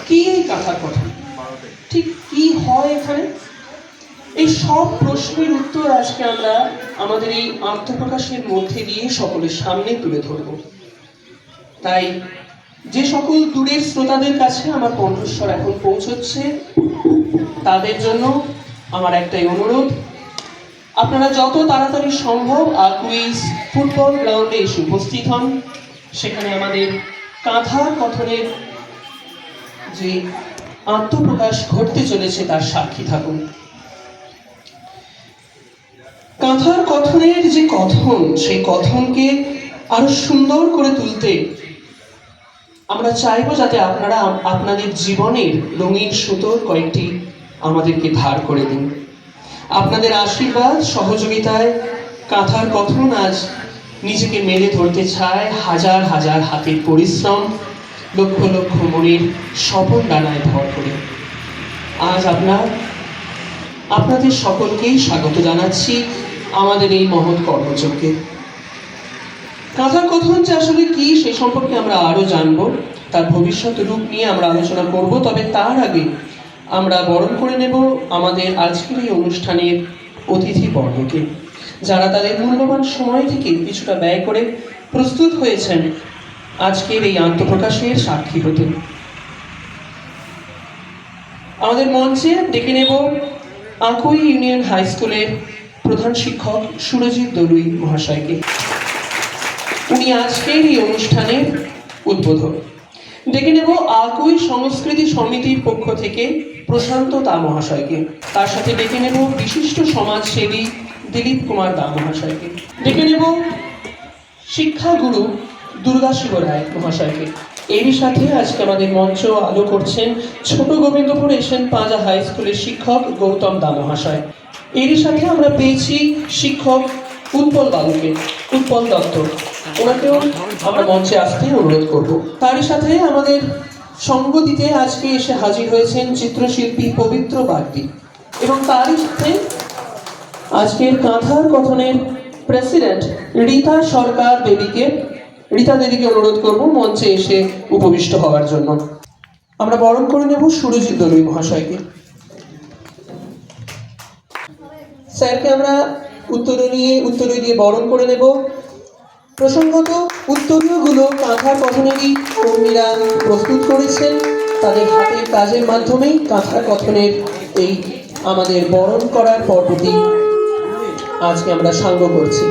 কি এই কাঁথার কথা, ঠিক কি হয় এখানে, এই সব প্রশ্নের উত্তর আজকে আমরা আমাদের এই আত্মপ্রকাশের মধ্যে দিয়ে সকলের সামনে তুলে ধরব। তাই যে সকল দূরের শ্রোতাদের কাছে আমার কণ্ঠস্বর এখন পৌঁছচ্ছে, তাদের জন্য আমার একটাই অনুরোধ, আপনারা যত তাড়াতাড়ি সম্ভব আকুইজ ফুটবল গ্রাউন্ডে এসে উপস্থিত হন। সেখানে আমাদের কাঁথার কথনের যে আত্মপ্রকাশ ঘটতে চলেছে তার সাক্ষী থাকুন। কাঁথার কথনের যে কথন, সেই কথনকে আরো সুন্দর করে তুলতে আমরা চাইবো যাতে আপনারা আপনাদের জীবনের রঙিন সুতোর কয়েকটি আমাদেরকে ধার করে দিন। আপনাদের আশীর্বাদ সহযোগিতায় কাঁথার কথন আজ নিজেকে মেলে ধরতে চায় হাজার হাজার হাতের পরিশ্রম, লক্ষ লক্ষ মনের স্বপন ডানায় ভর করে। আজ আপনাদের সকলকেই স্বাগত জানাচ্ছি আমাদের এই মহৎ কর্মযজ্ঞে। কাঁথার কথন যে আসলে কি সে সম্পর্কে আমরা আরো জানবো, তার ভবিষ্যৎ রূপ নিয়ে আমরা আলোচনা করব। তবে তার আগে আমরা বরণ করে নেব আমাদের আজকের এই অনুষ্ঠানের অতিথিবর্গকে, যারা তাদের মূল্যবান সময় থেকে কিছুটা ব্যয় করে প্রস্তুত হয়েছেন আজকের এই আত্মপ্রকাশের সাক্ষী হতে। আমাদের মঞ্চে ডেকে নেব আকুই ইউনিয়ন হাই স্কুলের প্রধান শিক্ষক সুরজিৎ দলুই মহাশয়কে। উনি আজকের এই অনুষ্ঠানের উদ্বোধক। ডেকে নেব আকুই সংস্কৃতি সমিতির পক্ষ থেকে প্রশান্ত দা মহাশয়কে। তার সাথে ডেকে নেব বিশিষ্ট সমাজসেবী দিলীপ কুমার দা মহাশয়কে। ডেকে নেব শিক্ষাগুরু দুর্গা শিব রায় মহাশয়কে। এরই সাথে আজকে আমাদের মঞ্চ আলো করছেন ছোট গোবিন্দপুর এশিয়ান পাঁজা হাই স্কুলের শিক্ষক গৌতম দা মহাশয়। এরই সাথে আমরা পেয়েছি শিক্ষক উৎপল দত্ত, ওনাকেও আমরা মঞ্চে আসতে অনুরোধ করব। তারই সাথে আমাদের সঙ্গ দিতে আজকে এসে হাজির হয়েছেন চিত্রশিল্পী পবিত্র বাগদি, এবং তারই সাথে আজকের কাঁথার কথনের প্রেসিডেন্ট রীতা দেবীকে অনুরোধ করব মঞ্চে এসে উপবিষ্ট হওয়ার জন্য। আমরা বরণ করে নেব সুরজিৎ দলুই মহাশয়কে। স্যারকে আমরা উত্তরীয় দিয়ে বরণ করে নেব। প্রসঙ্গত উত্তরীয়গুলো কাঁথার কথনেরই কর্মীরা প্রস্তুত করেছেন, তাদের হাতের কাজের মাধ্যমেই কাঁথার কথনের এই আমাদের বরণ করার পর্বটি আজকে আমরা সাঙ্গ করছি।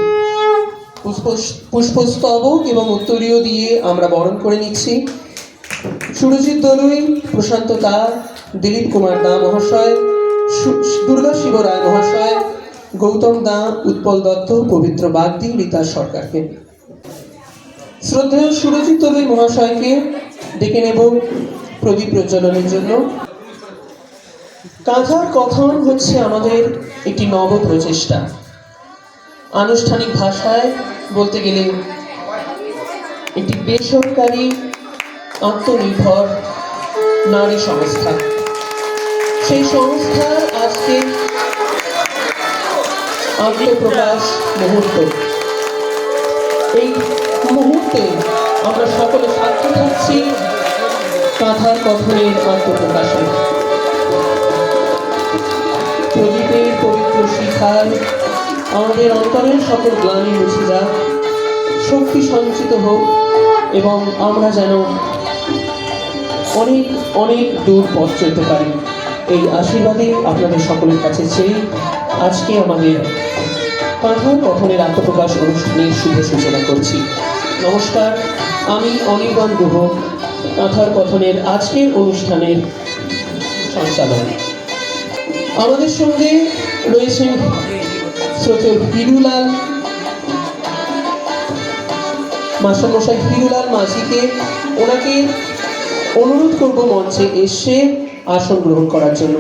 পুষ্পস্তবক এবং উত্তরীয় দিয়ে আমরা বরণ করে নিচ্ছি সুরজিৎ দলুই, প্রশান্ত দা, দিলীপ কুমার দা মহাশয়, দুর্গা শিব রায় মহাশয়, গৌতম দা, উৎপল দত্ত, পবিত্র বাগদি, রীতা সরকারকে। শ্রদ্ধেয় সুরজিৎ দলুই মহাশয়কে ডেকে নেব প্রদীপ প্রজ্বলনের জন্য। কাঁথার কথন হচ্ছে আমাদের একটি নব প্রচেষ্টা। আনুষ্ঠানিক ভাষায় বলতে গেলে একটি বেসরকারি আত্মনির্ভর নারী সংস্থা। সেই সংস্থার আজকে আত্মপ্রকাশ মুহূর্ত। এই মুহূর্তে আমরা সকলে সাক্ষী থাকছি কাঁথার কথনের আত্মপ্রকাশে। প্রদীপের পবিত্র শিখায় আমাদের অন্তরের সকল গ্লানি মুছে যাক, শক্তি সঞ্চিত হোক, এবং আমরা যেন অনেক অনেক দূর পথ চলতে পারি। এই আশীর্বাদে আপনাদের সকলের কাছে চেয়ে আজকে আমাদের কাঁথার কথনের আত্মপ্রকাশ অনুষ্ঠানের শুভ সূচনা করছি। নমস্কার, আমি অনির্বাণ গুহ, কাঁথার কথনের আজকের অনুষ্ঠানের সঞ্চালক। আমাদের সঙ্গে রয়েছেন শ্রোতর হিরুলাল মাস্টারমশাই হিরুলাল মাঝিকে। ওনাকে অনুরোধ করব মঞ্চে এসে আসন গ্রহণ করার জন্য।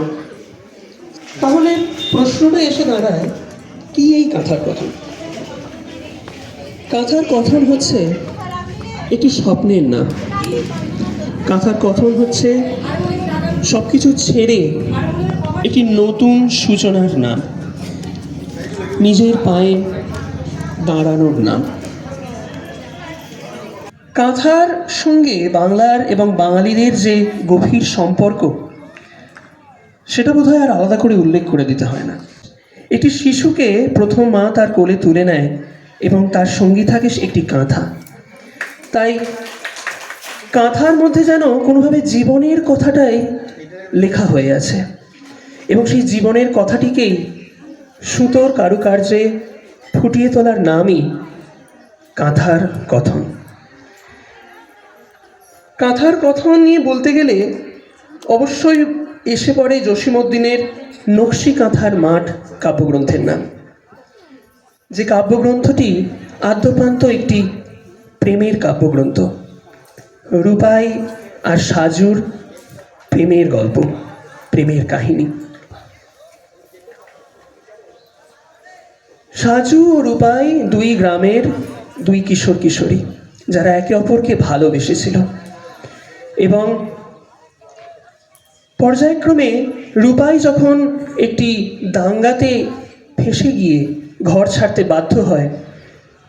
তাহলে প্রশ্নটা এসে দাঁড়ায়, কি এই কাঁথার কথন? কাঁথার কথন হচ্ছে একটি স্বপ্নের নাম। কাঁথার কথন হচ্ছে সবকিছু ছেড়ে একটি নতুন সূচনার নাম, নিজের পায়ে দাঁড়ানোর নাম। কাঁথার সঙ্গে বাংলার এবং বাঙালিদের যে গভীর সম্পর্ক, সেটা বোধহয় আর আলাদা করে উল্লেখ করে দিতে হয় না। একটি শিশুকে প্রথম মা তার কোলে তুলে নেয় এবং তার সঙ্গী থাকে একটি কাঁথা। তাই কাঁথার মধ্যে যেন কোনোভাবে জীবনের কথাটাই লেখা হয়ে আছে, এবং সেই জীবনের কথাটিকেই সুতোর কারুকার্যে ফুটিয়ে তোলার নামই কাঁথার কথন। কাঁথার কথন নিয়ে বলতে গেলে অবশ্যই এসে পড়ে জসীমউদ্দিনের নকশি কাঁথার মাঠ কাব্যগ্রন্থের নাম, যে কাব্যগ্রন্থটি আদ্যপ্রান্ত একটি প্রেমের কাব্যগ্রন্থ। রূপাই আর সাজুর প্রেমের গল্প, প্রেমের কাহিনী। সাজু ও রূপাই দুই গ্রামের দুই কিশোর কিশোরী, যারা একে অপরকে ভালোবেসেছিল, এবং পর্যায়ক্রমে রূপাই যখন একটি দাঙ্গাতে ফেঁসে গিয়ে ঘর ছাড়তে বাধ্য হয়,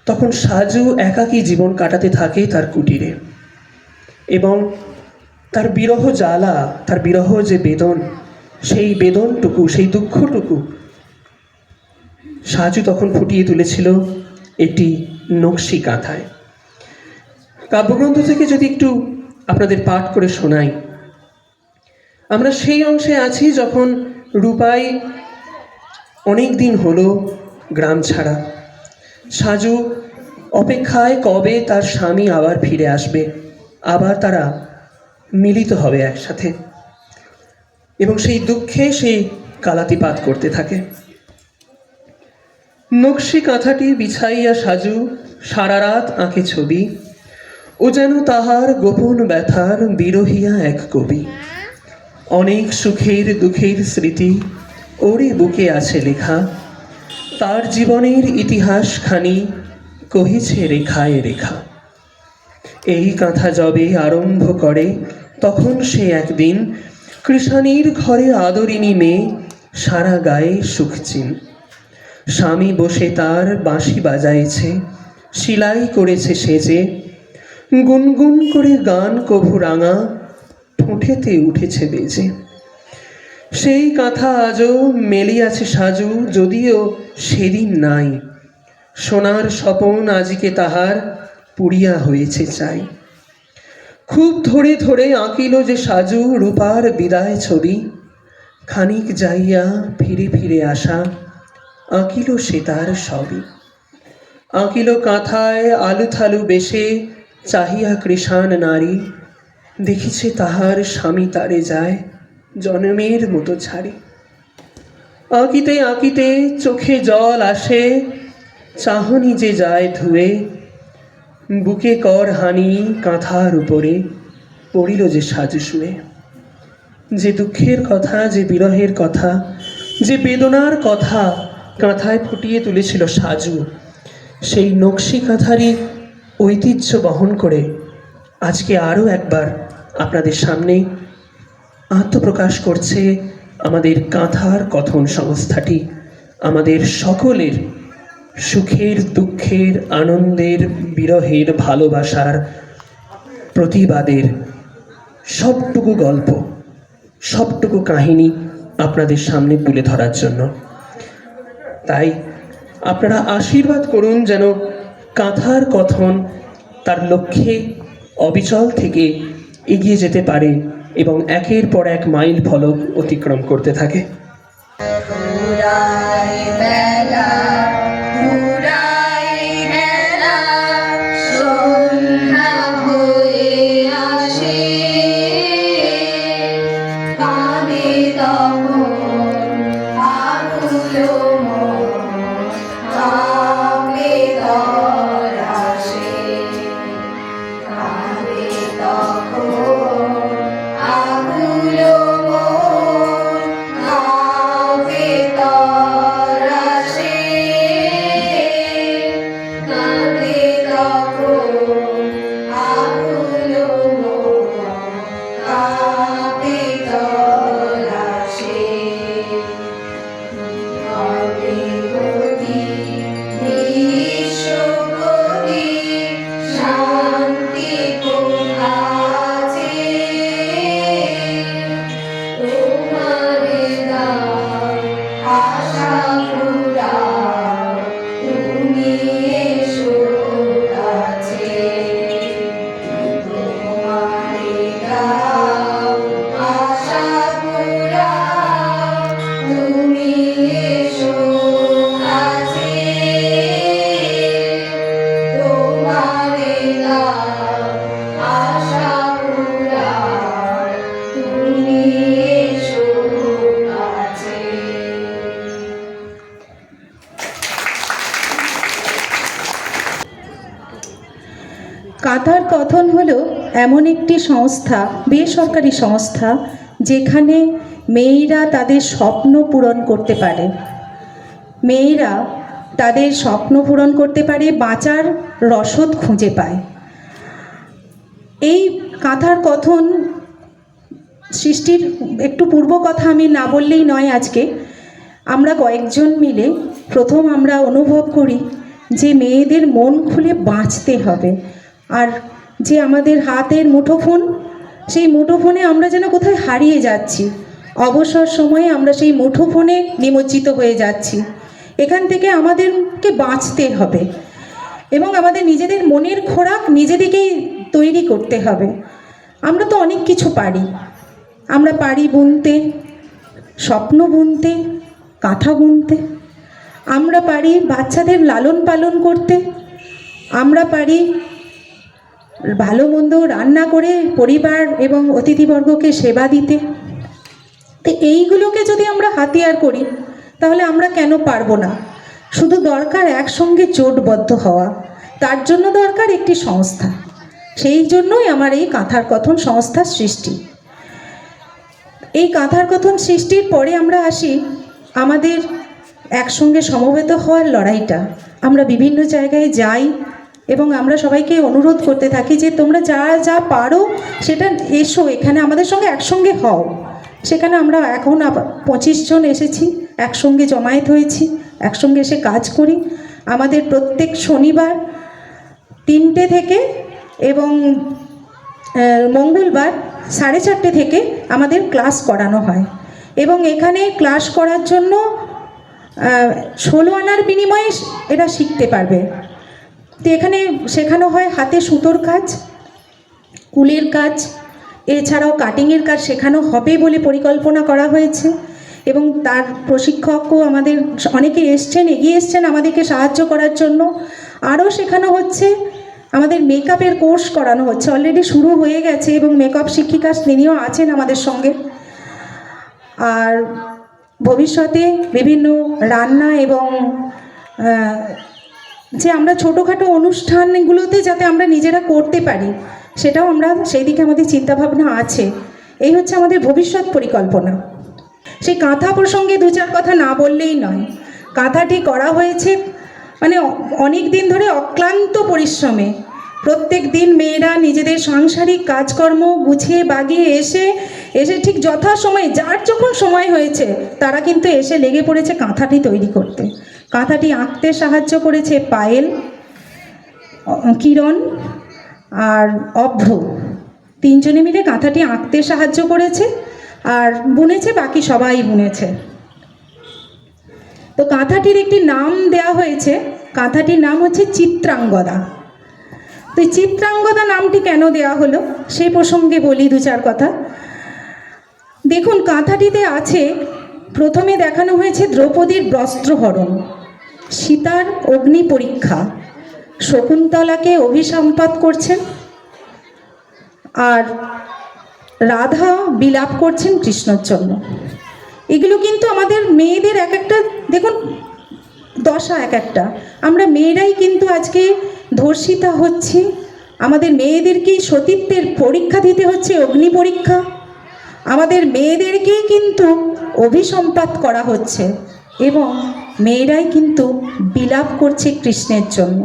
তখন সাজু একাকী জীবন কাটাতে থাকে তার কুটিরে, এবং তার বিরহ জ্বালা, তার বিরহ যে বেদন, সেই বেদনটুকু, সেই দুঃখটুকু সাজু তখন ফুটিয়ে তুলেছিল একটি নকশি কাঁথায়। কাব্যগ্রন্থ থেকে যদি একটু আপনাদের পাঠ করে শোনাই, আমরা সেই অংশে আছি যখন রূপাই অনেক দিন হলো গ্রাম ছাড়া। সাজু অপেক্ষায় কবে তার স্বামী আবার ফিরে আসবে, আবার তারা মিলিত হবে একসাথে, এবং সেই দুঃখে সেই কালাতিপাত করতে থাকে। নকশি কাঁথাটি বিছাইয়া সাজু সারা রাত আঁকে ছবি, ও যেন তাহার গোপন ব্যথার বিরহিয়া এক কবি। অনেক সুখের দুঃখের স্মৃতি ওরে বুকে আছে লেখা, তার জীবনের ইতিহাস খানি কহিছে রেখায় রেখা। এই কাঁথা যবে আরম্ভ করে, তখন সে একদিন কৃষাণীর ঘরে আদরিনী মেয়ে, সারা গায়ে সুখচিন। স্বামী বসে তার বাঁশি বাজাইছে, সিলাই করেছে সেজে, গুনগুন করে গান কভু রাঙা, ঠোঁটেতে উঠেছে বেজে। সেই কাঁথা আজও মেলিয়াছে সাজু, যদিও সেদিন নাই, সোনার স্বপন আজিকে তাহার পুড়িয়া হয়েছে চাই। খুব ধরে ধরে আঁকিল যে সাজু রূপার বিদায় ছবি, খানিক যাইয়া ফিরে ফিরে আসা, আঁকিল সে তার সবই। আঁকিল কাঁথায় আলু থালু বেশে, চাহিয়া কৃষাণ নারী, দেখিছে তাহার স্বামী তারে যায়, জনমের মতো ছাড়ি। আঁকিতে আঁকিতে চোখে জল আসে, চাহনি যে যায় ধুয়ে, বুকে কর হানি কাঁথার উপরে, পড়িল যে সাজু শুয়ে। যে দুঃখের কথা, যে বিরহের কথা, যে বেদনার কথা কাঁথায় ফুটিয়ে তুলেছিল সাজু, সেই নকশি কাঁথারই ঐতিহ্য বহন করে আজকে আরও একবার আপনাদের সামনে আত্মপ্রকাশ করছে আমাদের কাঁথার কথন সংস্থাটি। আমাদের সকলের সুখের দুঃখের আনন্দের বিরহের ভালোবাসার প্রতিবাদের সবটুকু গল্প, সবটুকু কাহিনী আপনাদের সামনে তুলে ধরার জন্য। তাই আপনারা আশীর্বাদ করুন যেন কাঁথার কথন তার লক্ষ্যে অবিচল থেকে এগিয়ে যেতে পারে এবং একের পর এক মাইল ফলক অতিক্রম করতে থাকে। আগুলো মন, কাঁথার কথন হলো এমন একটি সংস্থা, বেসরকারি সংস্থা, যেখানে মেয়েরা তাদের স্বপ্ন পূরণ করতে পারে। মেয়েরা তাদের স্বপ্ন পূরণ করতে পারে, বাঁচার রসদ খুঁজে পায়। এই কাঁথার কথন সৃষ্টির একটু পূর্ব কথা আমি না বললেই নয়। আজকে আমরা কয়েকজন মিলে প্রথম আমরা অনুভব করি যে মেয়েদের মন খুলে বাঁচতে হবে, আর যে আমাদের হাতের মুঠোফোন, সেই মুঠোফোনে আমরা যেন কোথায় হারিয়ে যাচ্ছি। অবসর সময়ে আমরা সেই মুঠোফোনে নিমজ্জিত হয়ে যাচ্ছি। এখান থেকে আমাদেরকে বাঁচতে হবে এবং আমাদের নিজেদের মনের খোরাক নিজেদেরকেই তৈরি করতে হবে। আমরা তো অনেক কিছু পারি। আমরা পারি বুনতে, স্বপ্ন বুনতে, কাঁথা বুনতে। আমরা পারি বাচ্চাদের লালন পালন করতে। আমরা পারি ভালো মন্দ রান্না করে পরিবার এবং অতিথিবর্গকে সেবা দিতে। তো এইগুলোকে যদি আমরা হাতিয়ার করি তাহলে আমরা কেন পারবো না? শুধু দরকার একসঙ্গে জোটবদ্ধ হওয়া। তার জন্য দরকার একটি সংস্থা। সেই জন্যই আমার এই কাঁথার কথন সংস্থার সৃষ্টি। এই কাঁথার কথন সৃষ্টির পরে আমরা আসি আমাদের একসঙ্গে সমবেত হওয়ার লড়াইটা। আমরা বিভিন্ন জায়গায় যাই এবং আমরা সবাইকে অনুরোধ করতে থাকি যে তোমরা যা যা পারো সেটা এসো, এখানে আমাদের সঙ্গে একসঙ্গে হও। সেখানে আমরা এখন 25 জন এসেছি, একসঙ্গে জমায়েত হয়েছি, একসঙ্গে এসে কাজ করি। আমাদের প্রত্যেক শনিবার 3টে থেকে এবং মঙ্গলবার 4:30 থেকে আমাদের ক্লাস করানো হয় এবং এখানে ক্লাস করার জন্য 16 আনার বিনিময়ে এরা শিখতে পারবে। তো এখানে শেখানো হয় হাতে সুতোর কাজ, কুলের কাজ, এছাড়াও কাটিংয়ের কাজ শেখানো হবে বলে পরিকল্পনা করা হয়েছে এবং তার প্রশিক্ষকও আমাদের অনেকে এসছেন, এগিয়ে এসছেন আমাদেরকে সাহায্য করার জন্য। আরও শেখানো হচ্ছে, আমাদের মেকআপের কোর্স করানো হচ্ছে, অলরেডি শুরু হয়ে গেছে এবং মেকআপ শিক্ষিকা তিনিও আছেন আমাদের সঙ্গে। আর ভবিষ্যতে বিভিন্ন রান্না এবং যে আমরা ছোটোখাটো অনুষ্ঠানগুলোতে যাতে আমরা নিজেরা করতে পারি, সেটাও আমরা সেই দিকে আমাদের চিন্তাভাবনা আছে। এই হচ্ছে আমাদের ভবিষ্যৎ পরিকল্পনা। সেই কাঁথা প্রসঙ্গে 2-4 কথা না বললেই নয়। কাঁথাটি করা হয়েছে মানে অনেক দিন ধরে অক্লান্ত পরিশ্রমে। প্রত্যেক দিন মেয়েরা নিজেদের সাংসারিক কাজকর্ম গুছিয়ে বাগিয়ে এসে ঠিক যথাসময়ে যার যখন সময় হয়েছে তারা কিন্তু এসে লেগে পড়েছে কাঁথাটি তৈরি করতে। কাঁথাটি আঁকতে সাহায্য করেছে পায়েল, কিরণ আর অভ্র। 3 জনে মিলে কাঁথাটি আঁকতে সাহায্য করেছে আর বুনেছে বাকি সবাই বুনেছে। তো কাঁথাটির একটি নাম দেওয়া হয়েছে, কাঁথাটির নাম হচ্ছে চিত্রাঙ্গদা। তো এই চিত্রাঙ্গদা নামটি কেন দেওয়া হলো সেই প্রসঙ্গে বলি 2-4 কথা। দেখুন, কাঁথাটিতে আছে, প্রথমে দেখানো হয়েছে দ্রৌপদীর বস্ত্রহরণ, সীতার অগ্নি পরীক্ষা, শকুন্তলাকে অভিসম্পাত করছেন, আর রাধা বিলাপ করছেন কৃষ্ণর জন্য। এগুলো কিন্তু আমাদের মেয়েদের এক একটা, দেখুন দশা এক একটা। আমরা মেয়েরাই কিন্তু আজকে ধর্ষিতা হচ্ছি, আমাদের মেয়েদেরকেই সতীত্বের পরীক্ষা দিতে হচ্ছে, অগ্নি পরীক্ষা। আমাদের মেয়েদেরকেই কিন্তু অভিসম্পাত করা হচ্ছে এবং মেয়েরাই কিন্তু বিলাপ করছে কৃষ্ণের জন্য।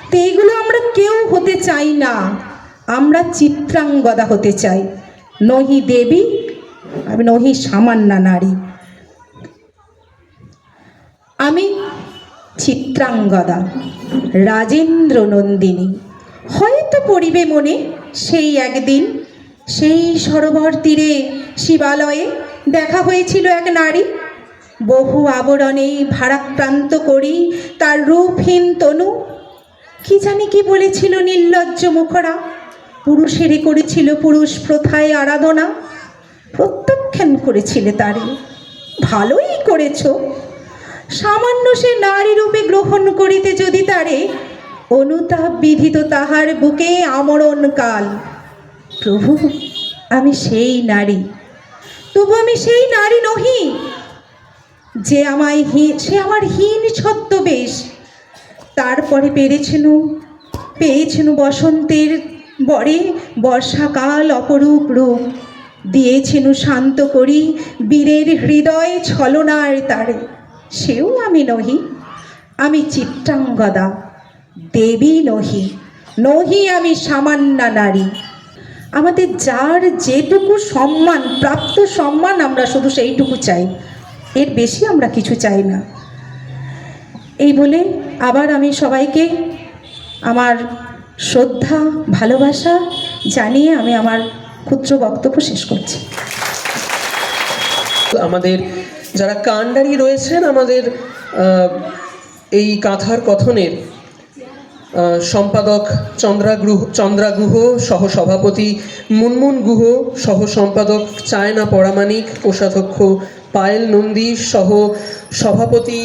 তো এইগুলো আমরা কেউ হতে চাই না, আমরা চিত্রাঙ্গদা হতে চাই। নহি দেবী নহি সামান্যা নারী। আমি চিত্রাঙ্গদা, রাজেন্দ্র নন্দিনী। হয়তো পড়িবে মনে সেই একদিন, সেই সরোবর তীরে শিবালয়ে দেখা হয়েছিল এক নারী। বহু আবরণে ভারাক্রান্ত করি তার রূপহীন তনু। কি জানি কি বলেছিল নির্লজ্জ মুখরা, পুরুষেরই করেছিল পুরুষ প্রথায় আরাধনা। প্রত্যাখ্যান করেছিলে তারে, ভালোই করেছ। সামান্য সে নারী রূপে গ্রহণ করিতে যদি তারে, অনুতাপ বিধিত তাহার বুকে আমরণ কাল। প্রভু, আমি সেই নারী, তবু আমি সেই নারী নহি যে সে আমার হীন ছদ্মবেশ। তারপরে পেরেছিল পেয়েছেন বসন্তের বরে বর্ষাকাল অপরূপ রূপ, দিয়েছেন শান্ত করি বীরের হৃদয় ছলনার তারে। সেও আমি নহি, আমি চিত্রাঙ্গদা, দেবী নহি, নহি আমি সামান্য নারী। আমাদের যার যেটুকু সম্মান, প্রাপ্ত সম্মান, আমরা শুধু সেইটুকু চাই, এর বেশি আমরা কিছু চাই না। এই বলে আবার আমি সবাইকে আমার শ্রদ্ধা ভালোবাসা জানিয়ে আমি আমার ক্ষুদ্র বক্তব্য শেষ করছি। আমাদের যারা কাণ্ডারি রয়েছেন, আমাদের এই কাঁথার কথনের সম্পাদক চন্দ্রা গুহ, সহ সভাপতি মুনমুন গুহ, সহ সম্পাদক চায়না পরামানিক, কোষাধ্যক্ষ পায়েল নন্দী, সহ সভাপতি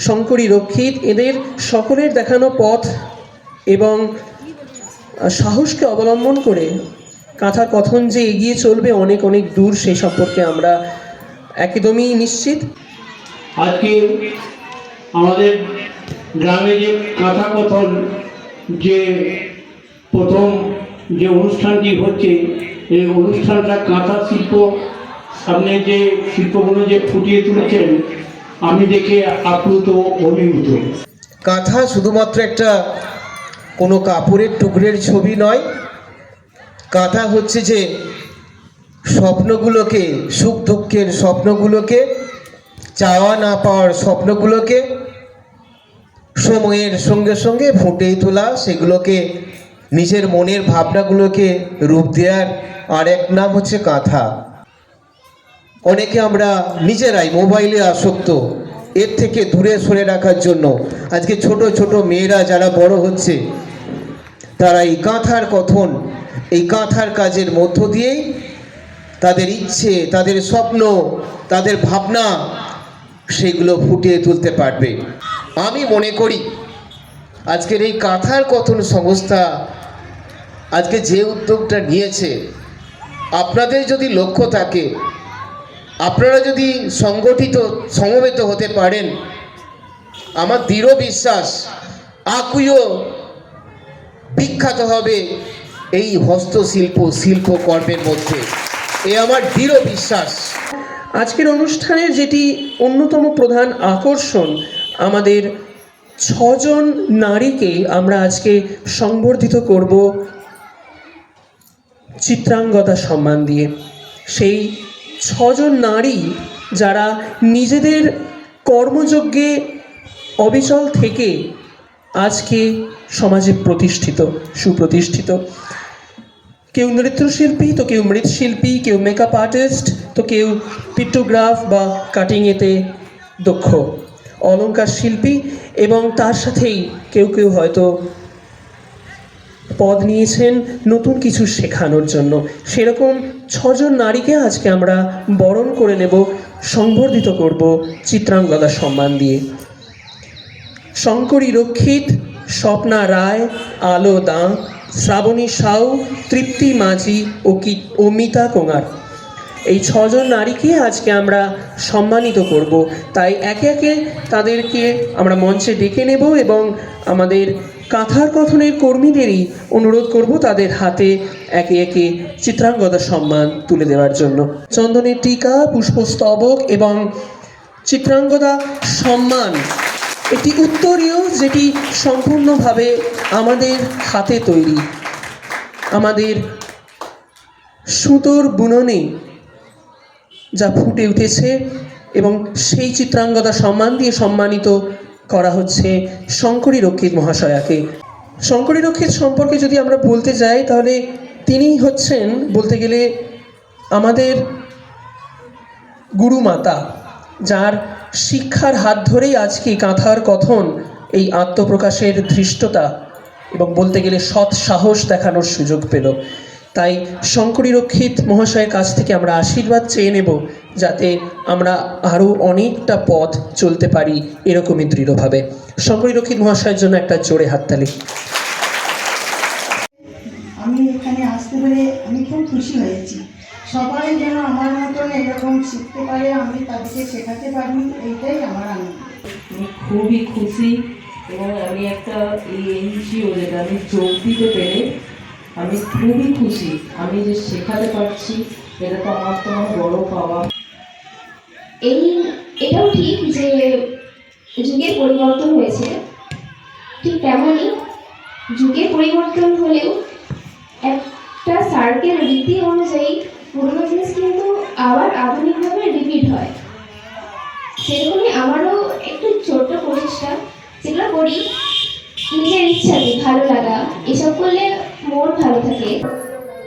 শঙ্করী রক্ষিত, এদের সকলের দেখানো পথ এবং সাহসকে অবলম্বন করে কাঁথার কথন যে এগিয়ে চলবে অনেক অনেক দূর, সেই সম্পর্কে আমরা একদমই নিশ্চিত। আজকে আমাদের গ্রামে যে কাঁথা কথন যে প্রথম যে অনুষ্ঠানটি হচ্ছে, এই অনুষ্ঠানটা কাঁথা শিল্প সামনে যে শিল্পগুলো যে ফুটিয়ে তুলেছেন, আমি দেখে আপ্লুত অভিভূত। কাঁথা শুধুমাত্র একটা কোনো কাপড়ের টুকরের ছবি নয়। কাঁথা হচ্ছে যে স্বপ্নগুলোকে, সুখ দুঃখের স্বপ্নগুলোকে, চাওয়া না পাওয়ার স্বপ্নগুলোকে সময়ের সঙ্গে সঙ্গে ফুটিয়ে তোলা, সেগুলোকে নিজের মনের ভাবনাগুলোকে রূপ দেওয়ার আর এক নাম হচ্ছে কাঁথা। অনেকে আমরা নিজেরাই মোবাইলে আসক্ত, এর থেকে দূরে সরে রাখার জন্য আজকে ছোট ছোট মেয়েরা যারা বড় হচ্ছে, তারা এই কাঁথার কথন, এই কাঁথার কাজের মধ্য দিয়েই তাদের ইচ্ছে, তাদের স্বপ্ন, তাদের ভাবনা, সেগুলো ফুটিয়ে তুলতে পারবে। আমি মনে করি আজকের এই কাঁথার কথন সংস্থা আজকে যে উদ্যোগটা নিয়েছে, আপনাদের যদি লক্ষ্য থাকে, আপনারা যদি সংগঠিত সমবেত হতে পারেন, আমার দৃঢ় বিশ্বাস আকুইও বিখ্যাত হবে এই হস্তশিল্প শিল্পকর্মের মধ্যে, এ আমার দৃঢ় বিশ্বাস। আজকের অনুষ্ঠানের যেটি অন্যতম প্রধান আকর্ষণ, আমাদের 6 জন নারীকে আমরা আজকে সংবর্ধিত করব চিত্রাঙ্গদা সম্মান দিয়ে। সেই 6 জন নারী যারা নিজেদের কর্মযজ্ঞে অবিচল থেকে আজকে সমাজে প্রতিষ্ঠিত, সুপ্রতিষ্ঠিত। কেউ নৃত্যশিল্পী, তো কেউ মৃৎশিল্পী, কেউ মেকআপ আর্টিস্ট, তো কেউ পিক্টোগ্রাফ বা কাটিংয়েতে দক্ষ, অলংকার শিল্পী, এবং তার সাথেই কেউ কেউ হয়তো পদ নিয়েছেন নতুন কিছু শেখানোর জন্য। সেরকম 6 জন নারীকে আজকে আমরা বরণ করে নেব, সংবর্ধিত করব চিত্রাঙ্গদা সম্মান দিয়ে। শঙ্করী রক্ষিত, স্বপ্না রায়, আলো দাঁ, শ্রাবণী সাউ, তৃপ্তি মাঝি ও মিতা কোঙার, এই 6 জন নারীকে আজকে আমরা সম্মানিত করব। তাই একে একে তাদেরকে আমরা মঞ্চে ডেকে নেব এবং আমাদের কাঁথার কথনের কর্মীদেরই অনুরোধ করব তাদের হাতে একে একে চিত্রাঙ্গদা সম্মান তুলে দেওয়ার জন্য। চন্দনের টিকা, পুষ্পস্তবক এবং চিত্রাঙ্গদা সম্মান একটি উত্তরীয়, যেটি সম্পূর্ণভাবে আমাদের হাতে তৈরি, আমাদের সুতোর বুননে যা ফুটে উঠেছে, এবং সেই চিত্রাঙ্গদা সম্মান দিয়ে সম্মানিত করা হচ্ছে শঙ্করী রক্ষিত মহাশয়াকে। শঙ্করী রক্ষিত সম্পর্কে যদি আমরা বলতে যাই, তাহলে তিনি হচ্ছেন বলতে গেলে আমাদের গুরুমাতা, যার শিক্ষার হাত ধরেই আজকে কাঁথার কথন এই আত্মপ্রকাশের ধৃষ্টতা এবং বলতে গেলে সৎ সাহস দেখানোর সুযোগ পেল। তাই শঙ্করী রক্ষিত মহাশয়ের কাছ থেকে আমরা আশীর্বাদ চেয়ে নেব, যাতে আমরা আরও অনেকটা পথ চলতে পারি এরকমই দৃঢ়ভাবে। শঙ্করী রক্ষিত মহাশয়ের জন্য একটা জোরে হাততালি। আমি এখানে আসতে পেরে আমি খুব খুশি হয়েছি। সবাই যেন আমার মতন এরকম শিখতে পারে, আমি তাদেরকে শেখাতে পারি, এইটাই আমার আনন্দ। আমি খুবই খুশি এবং আমি একটা এই এনজিও যেটা আমি যোগ দিতে পেরে আমি খুবই খুশি। আমি যে শেখাতে পারছি এটা তো আমার বড় পাওয়া। এটাও ঠিক যে যুগের পরিবর্তন হয়েছে, ঠিক তেমনই যুগের পরিবর্তন হলেও একটা সার্কেল রীতি অনুযায়ী পুরোনো জিনিস কিন্তু আবার আধুনিকভাবে রিপিট হয়। সেরকমই আমারও একটু ছোট্ট প্রচেষ্টা, যেগুলো করি নিজের ইচ্ছাতে, ভালো লাগা, এসব করলে মন ভালো থাকে।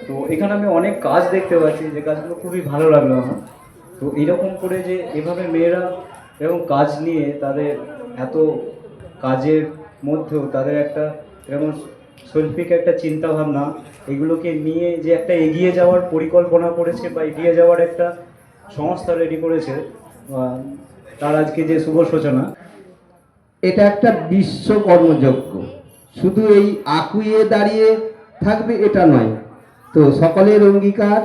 তো এখানে আমি অনেক কাজ দেখতে পাচ্ছি, যে কাজগুলো খুবই ভালো লাগলো আমার। তো এইরকম করে যে এভাবে মেয়েরা এরকম কাজ নিয়ে তাদের এত কাজের মধ্যেও তাদের একটা এরকম শৈল্পিক একটা চিন্তাভাবনা, এগুলোকে নিয়ে যে একটা এগিয়ে যাওয়ার পরিকল্পনা করেছে বা এগিয়ে যাওয়ার একটা সংস্থা রেডি করেছে, তার আজকে যে শুভ সূচনা, এটা একটা বিশ্ব কর্মযজ্ঞ, শুধু এই আকুইয়ে দাঁড়িয়ে থাকবে এটা নয়। তো সকলের অঙ্গীকার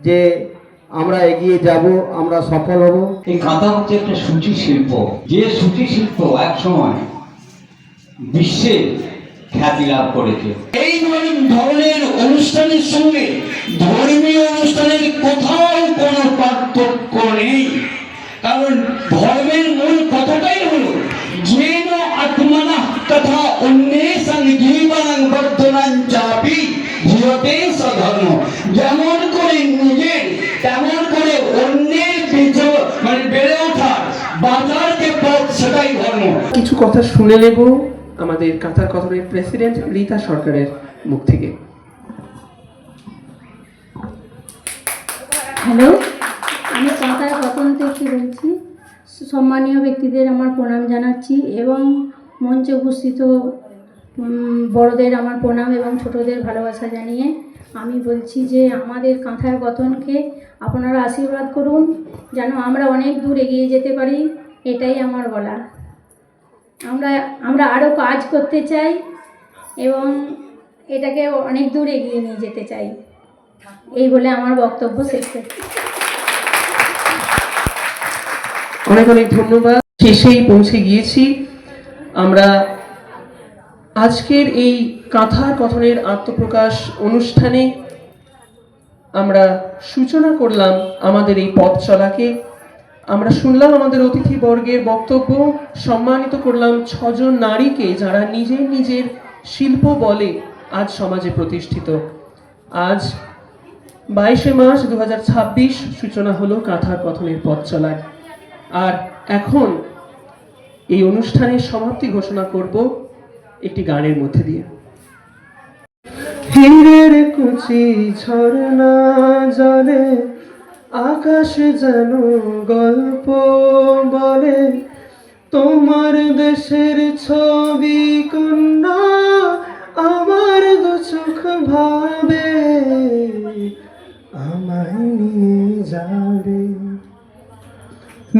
যে আমরা এগিয়ে যাব, আমরা সফল হব। এই কাঁথা হচ্ছে একটা সূচি শিল্প, যে সূচি শিল্প এক সময় বিশ্বে খ্যাতি লাভ করেছে। এই ধরনের অনুষ্ঠানের সঙ্গে ধর্মীয় অনুষ্ঠানের কোথাও কোনো পার্থক্য নেই, কারণ ধর্মের মূল কথাটাই হলো যেন আত্মনা তথা অন্যেষাং জীবনাং বর্ধনাং চাপি জীবতে সধর্ম। যেমন করে নিজের তেমন করে অন্যের মানে বেড়ে ওঠার বাঁচার যে পথ, সেটাই ধর্ম। কিছু কথা শুনে নেব আমাদের কাঁথার কথনের প্রেসিডেন্ট রীতা সরকারের মুখ থেকে। হ্যালো, আমি কাঁথার কথন থেকে বলছি। সম্মানীয় ব্যক্তিদের আমার প্রণাম জানাচ্ছি এবং মঞ্চে উপস্থিত বড়দের আমার প্রণাম এবং ছোটদের ভালোবাসা জানিয়ে আমি বলছি যে আমাদের কাঁথার কথনকে আপনারা আশীর্বাদ করুন, যেন আমরা অনেক দূর এগিয়ে যেতে পারি, এটাই আমার বলা। আমরা আরও কাজ করতে চাই এবং এটাকে অনেক দূর এগিয়ে নিয়ে যেতে চাই, এই বলে আমার বক্তব্য শেষ করছি। অনেক অনেক ধন্যবাদ। শেষেই পৌঁছে গিয়েছি আমরা আজকের এই কাঁথার কথনের আত্মপ্রকাশ অনুষ্ঠানে। আমরা সূচনা করলাম আমাদের এই পথ চলাকে, আমরা শুনলাম আমাদের অতিথিবর্গের বক্তব্য, সম্মানিত করলাম 6 জন নারীকে যারা নিজের নিজের শিল্প বলে আজ সমাজে প্রতিষ্ঠিত। আজ 22শে মার্চ 2026 সূচনা হলো কাঁথার কথনের পথ চলার। আর এখন এই অনুষ্ঠানের সমাপ্তি ঘোষণা করব একটি গানের মধ্যে দিয়ে। হীরের কুচি ঝরনা জলে আকাশ যেন গল্প বলে, তোমার দেশের ছবি কন্যা আমার দু চোখ ভাবে, আমায় নিয়ে যাবে।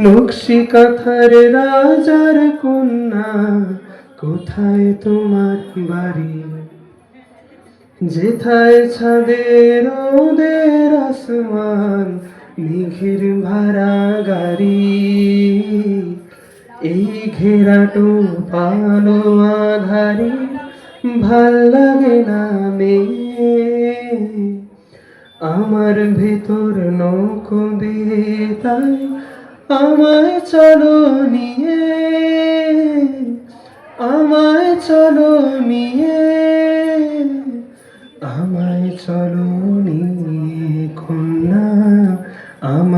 নকশি কাঁথার রাজার কন্যা, কোথায় তোমার বাড়ি? যেথায় ছাদের ওদের আসমান, মেঘের ভাড়া গাড়ি। এই ঘেরাটো পালো আধারি, ভাল লাগে না মেয়ে। আমার ভেতর নৌকো বেতাই, আমায় চলো নিয়ে, আমায় চলো নিয়ে, আমায় চলো নিয়ে কন্যা, আমায়